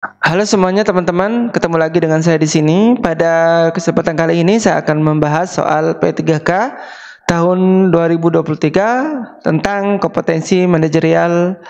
Halo semuanya teman-teman, ketemu lagi dengan saya di sini. Pada kesempatan kali ini saya akan membahas soal P3K tahun 2023 tentang kompetensi manajerial,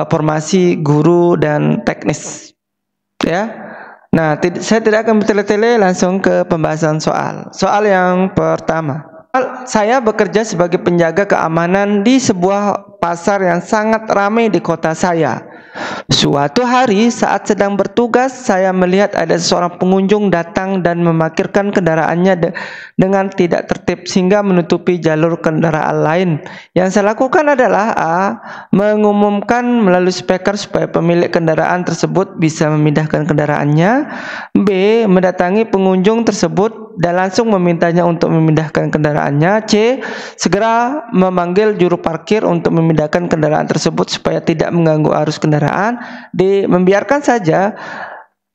formasi guru dan teknis. Ya. Nah, saya tidak akan bertele-tele, langsung ke pembahasan soal. Soal yang pertama. Saya bekerja sebagai penjaga keamanan di sebuah pasar yang sangat ramai di kota saya. Suatu hari saat sedang bertugas, saya melihat ada seorang pengunjung datang dan memarkirkan kendaraannya dengan tidak tertib sehingga menutupi jalur kendaraan lain. Yang saya lakukan adalah A. Mengumumkan melalui speaker supaya pemilik kendaraan tersebut bisa memindahkan kendaraannya. B. Mendatangi pengunjung tersebut dan langsung memintanya untuk memindahkan kendaraannya. C. Segera memanggil juru parkir untuk memindahkan kendaraan tersebut supaya tidak mengganggu arus kendaraan. D. Membiarkan saja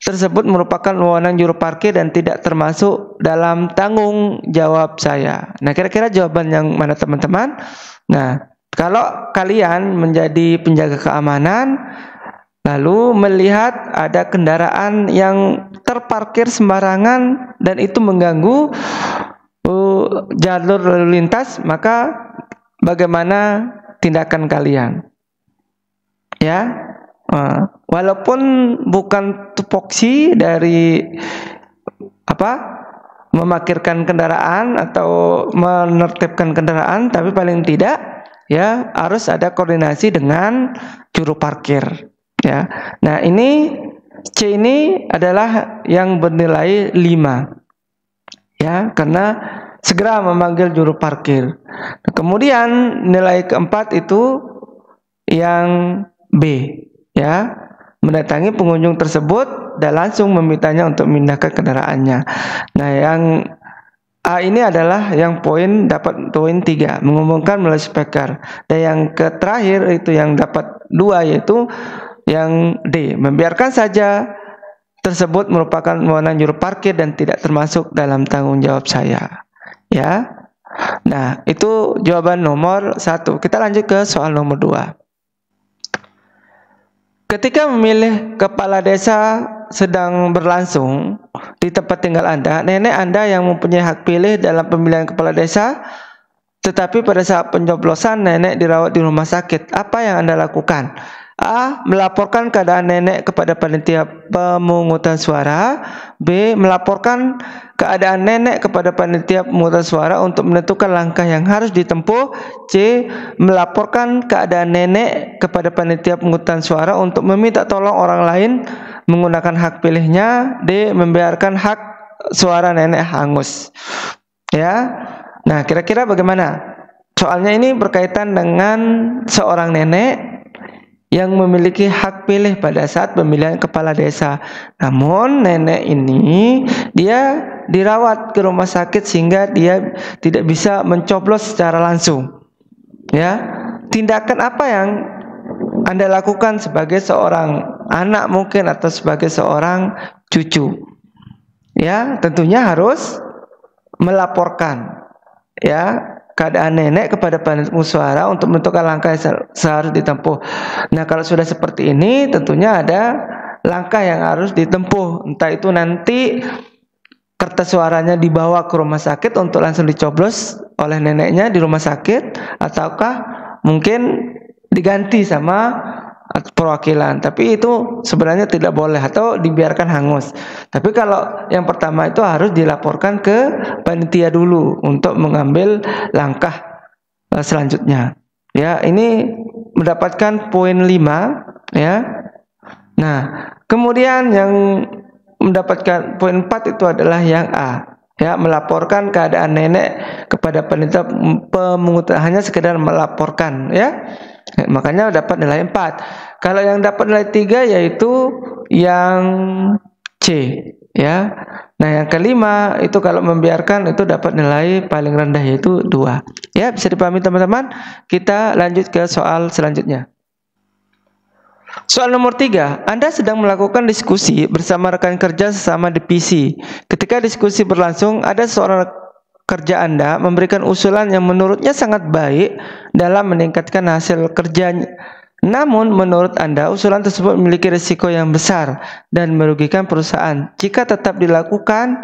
tersebut merupakan wewenang juru parkir dan tidak termasuk dalam tanggung jawab saya. Nah, kira-kira jawaban yang mana teman-teman? Nah, kalau kalian menjadi penjaga keamanan lalu melihat ada kendaraan yang terparkir sembarangan dan itu mengganggu jalur lalu lintas, maka bagaimana tindakan kalian? Ya, walaupun bukan tupoksi dari memarkirkan kendaraan atau menertibkan kendaraan, tapi paling tidak ya harus ada koordinasi dengan juru parkir. Ya, nah ini C ini adalah yang bernilai 5. Ya, karena segera memanggil juru parkir. Nah, kemudian nilai keempat itu yang B, ya, mendatangi pengunjung tersebut dan langsung memintanya untuk memindahkan kendaraannya. Nah, yang A ini adalah yang dapat poin 3, mengumumkan melalui speaker. Dan yang terakhir itu yang dapat 2, yaitu yang D, membiarkan saja tersebut merupakan wewenang juru parkir dan tidak termasuk dalam tanggung jawab saya. Ya. Nah, itu jawaban nomor 1. Kita lanjut ke soal nomor 2. Ketika memilih kepala desa sedang berlangsung di tempat tinggal Anda, nenek Anda yang mempunyai hak pilih dalam pemilihan kepala desa, tetapi pada saat pencoblosan nenek dirawat di rumah sakit. Apa yang Anda lakukan? A. Melaporkan keadaan nenek kepada panitia pemungutan suara. B. Melaporkan keadaan nenek kepada panitia pemungutan suara untuk menentukan langkah yang harus ditempuh. C. Melaporkan keadaan nenek kepada panitia pemungutan suara untuk meminta tolong orang lain menggunakan hak pilihnya. D. Membiarkan hak suara nenek hangus. Ya. Nah, kira-kira bagaimana? Soalnya ini berkaitan dengan seorang nenek yang memiliki hak pilih pada saat pemilihan kepala desa. Namun nenek ini dia dirawat ke rumah sakit sehingga dia tidak bisa mencoblos secara langsung. Ya, tindakan apa yang Anda lakukan sebagai seorang anak mungkin atau sebagai seorang cucu? Ya, tentunya harus melaporkan ya keadaan nenek kepada panitia musyawarah untuk menentukan langkah yang seharusnya ditempuh. Nah, kalau sudah seperti ini tentunya ada langkah yang harus ditempuh. Entah itu nanti kertas suaranya dibawa ke rumah sakit untuk langsung dicoblos oleh neneknya di rumah sakit, ataukah mungkin diganti sama perwakilan, tapi itu sebenarnya tidak boleh atau dibiarkan hangus. Tapi kalau yang pertama itu harus dilaporkan ke panitia dulu untuk mengambil langkah selanjutnya. Ya, ini mendapatkan poin 5 ya. Nah, kemudian yang mendapatkan poin 4 itu adalah yang A. Ya, melaporkan keadaan nenek kepada panitia pemungutan, hanya sekedar melaporkan ya. Makanya dapat nilai 4. Kalau yang dapat nilai 3 yaitu yang C ya. Nah, yang kelima itu kalau membiarkan itu dapat nilai paling rendah yaitu 2. Ya, bisa dipahami teman-teman. Kita lanjut ke soal selanjutnya. Soal nomor 3, Anda sedang melakukan diskusi bersama rekan kerja sesama divisi. Ketika diskusi berlangsung, ada seorang kerja Anda memberikan usulan yang menurutnya sangat baik dalam meningkatkan hasil kerjanya Namun menurut Anda usulan tersebut memiliki risiko yang besar dan merugikan perusahaan. Jika tetap dilakukan,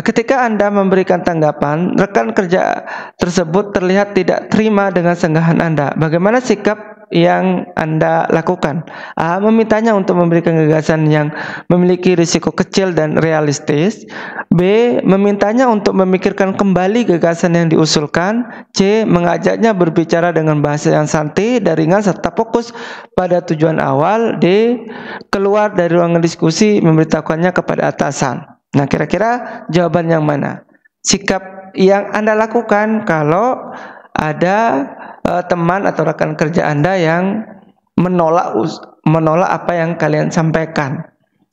ketika Anda memberikan tanggapan, rekan kerja tersebut terlihat tidak terima dengan sanggahan Anda. Bagaimana sikap yang Anda lakukan? A. Memintanya untuk memberikan gagasan yang memiliki risiko kecil dan realistis. B. Memintanya untuk memikirkan kembali gagasan yang diusulkan. C. Mengajaknya berbicara dengan bahasa yang santai dan ringan serta fokus pada tujuan awal. D. Keluar dari ruangan diskusi memberitahukannya kepada atasan. Nah, kira-kira jawaban yang mana? Sikap yang Anda lakukan kalau ada teman atau rekan kerja Anda yang menolak apa yang kalian sampaikan.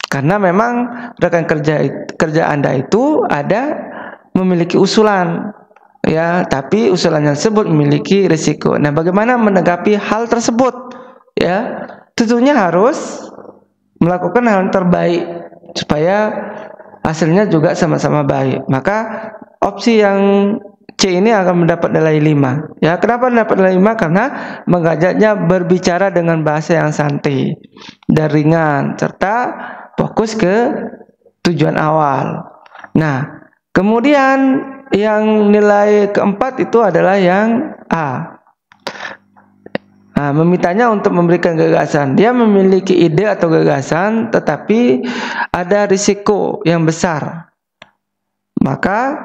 Karena memang rekan kerja Anda itu ada memiliki usulan, ya, tapi usulan tersebut memiliki risiko. Nah, bagaimana menanggapi hal tersebut? Ya, tentunya harus melakukan hal yang terbaik supaya hasilnya juga sama-sama baik. Maka opsi yang C ini akan mendapat nilai 5. Ya, kenapa mendapat nilai 5? Karena mengajaknya berbicara dengan bahasa yang santai dan ringan serta fokus ke tujuan awal. Nah, kemudian yang nilai keempat itu adalah yang A. Nah, memintanya untuk memberikan gagasan. Dia memiliki ide atau gagasan, tetapi ada risiko yang besar. Maka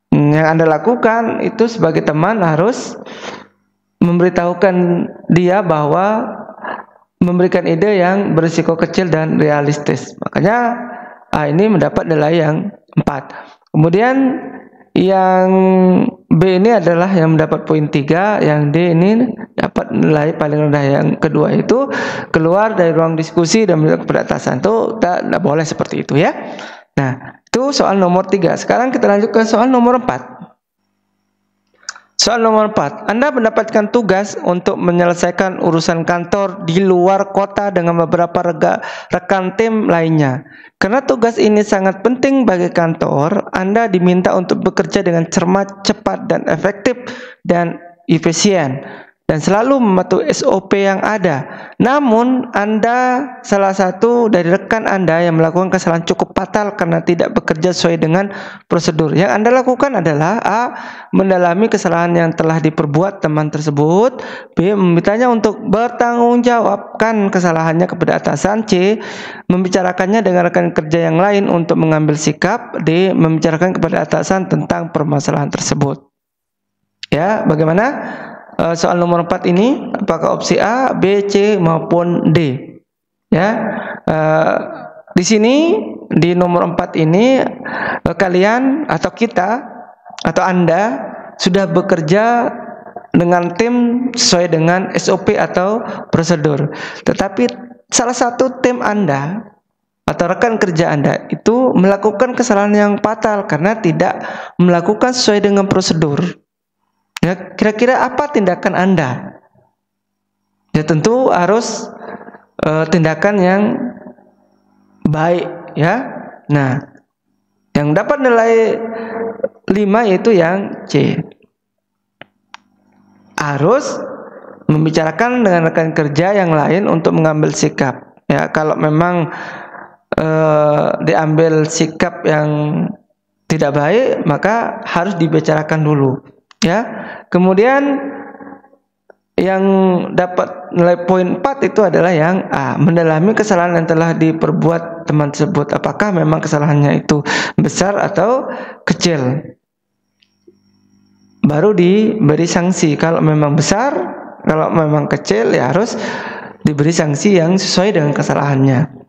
yang Anda lakukan itu sebagai teman harus memberitahukan dia bahwa memberikan ide yang berisiko kecil dan realistis. Makanya ini mendapat nilai yang 4. Kemudian yang B ini adalah yang mendapat poin 3, yang D ini dapat nilai paling rendah. Yang kedua itu keluar dari ruang diskusi dan meminta kepada atasan. Itu tidak boleh seperti itu, ya. Nah, itu soal nomor 3. Sekarang kita lanjut ke soal nomor 4. Soal nomor 4. Anda mendapatkan tugas untuk menyelesaikan urusan kantor di luar kota dengan beberapa rekan tim lainnya. Karena tugas ini sangat penting bagi kantor, Anda diminta untuk bekerja dengan cermat, cepat, dan efektif dan efisien, dan selalu mematuhi SOP yang ada. Namun, Anda salah satu dari rekan Anda yang melakukan kesalahan cukup fatal karena tidak bekerja sesuai dengan prosedur. Yang Anda lakukan adalah A. Mendalami kesalahan yang telah diperbuat teman tersebut. B. Memintanya untuk bertanggungjawabkan kesalahannya kepada atasan. C. Membicarakannya dengan rekan kerja yang lain untuk mengambil sikap. D. Membicarakan kepada atasan tentang permasalahan tersebut. Ya, bagaimana? Soal nomor 4 ini apakah opsi A, B, C maupun D? Ya, di sini di nomor 4 ini kalian atau kita atau Anda sudah bekerja dengan tim sesuai dengan SOP atau prosedur. Tetapi salah satu tim Anda atau rekan kerja Anda itu melakukan kesalahan yang fatal karena tidak melakukan sesuai dengan prosedur. Ya, kira-kira apa tindakan Anda? Ya, tentu harus tindakan yang baik, ya. Nah, yang dapat nilai 5 yaitu yang C. Harus membicarakan dengan rekan kerja yang lain untuk mengambil sikap. Ya, kalau memang diambil sikap yang tidak baik, maka harus dibicarakan dulu. Ya, kemudian yang dapat nilai poin 4 itu adalah yang A. Mendalami kesalahan yang telah diperbuat teman tersebut. Apakah memang kesalahannya itu besar atau kecil? Baru diberi sanksi. Kalau memang besar, kalau memang kecil, ya harus diberi sanksi yang sesuai dengan kesalahannya.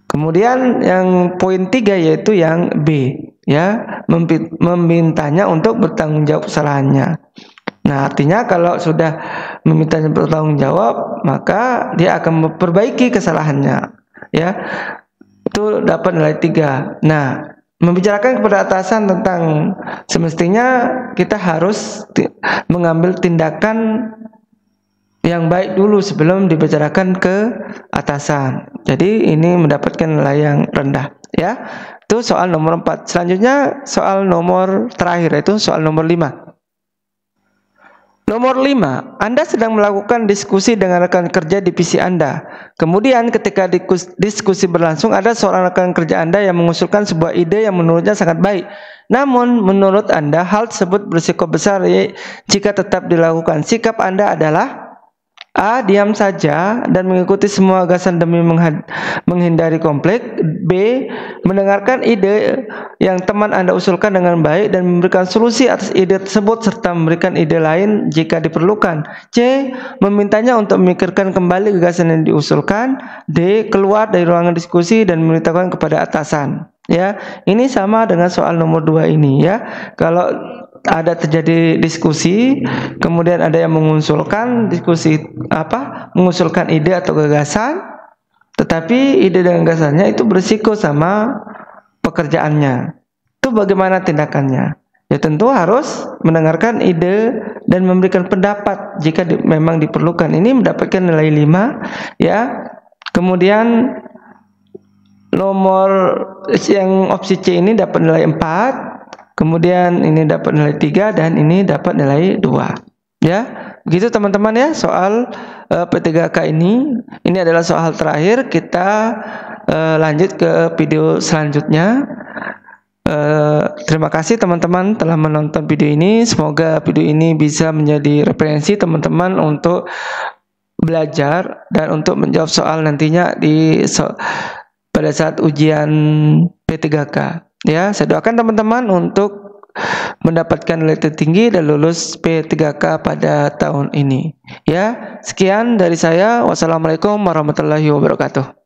Kemudian yang poin 3 yaitu yang B, ya, memintanya untuk bertanggung jawab kesalahannya. Nah, artinya kalau sudah memintanya bertanggung jawab, maka dia akan memperbaiki kesalahannya, ya. Itu dapat nilai 3. Nah, membicarakan kepada atasan tentang semestinya kita harus mengambil tindakan yang baik dulu sebelum dibicarakan ke atasan. Jadi ini mendapatkan nilai yang rendah, ya. Itu soal nomor 4. Selanjutnya soal nomor terakhir, yaitu soal nomor 5. Nomor 5, Anda sedang melakukan diskusi dengan rekan kerja divisi Anda. Kemudian ketika diskusi berlangsung, ada seorang rekan kerja Anda yang mengusulkan sebuah ide yang menurutnya sangat baik. Namun menurut Anda hal tersebut berisiko besar jika tetap dilakukan. Sikap Anda adalah A. Diam saja dan mengikuti semua gagasan demi menghindari konflik. B. Mendengarkan ide yang teman Anda usulkan dengan baik dan memberikan solusi atas ide tersebut serta memberikan ide lain jika diperlukan. C. Memintanya untuk memikirkan kembali gagasan yang diusulkan. D. Keluar dari ruangan diskusi dan memberitahukan kepada atasan. Ya, ini sama dengan soal nomor 2 ini ya. Kalau ada terjadi diskusi, kemudian ada yang mengusulkan mengusulkan ide atau gagasan, tetapi ide dan gagasannya itu berisiko sama pekerjaannya. Itu bagaimana tindakannya? Ya tentu harus mendengarkan ide dan memberikan pendapat jika memang diperlukan. Ini mendapatkan nilai 5 ya. Kemudian nomor yang opsi C ini dapat nilai 4. Kemudian ini dapat nilai 3 dan ini dapat nilai 2. Ya, begitu teman-teman ya soal P3K ini. Ini adalah soal terakhir. Kita lanjut ke video selanjutnya. Terima kasih teman-teman telah menonton video ini. Semoga video ini bisa menjadi referensi teman-teman untuk belajar dan untuk menjawab soal nantinya pada saat ujian P3K. Ya, saya doakan teman-teman untuk mendapatkan nilai tertinggi dan lulus P3K pada tahun ini. Ya, sekian dari saya. Wassalamualaikum warahmatullahi wabarakatuh.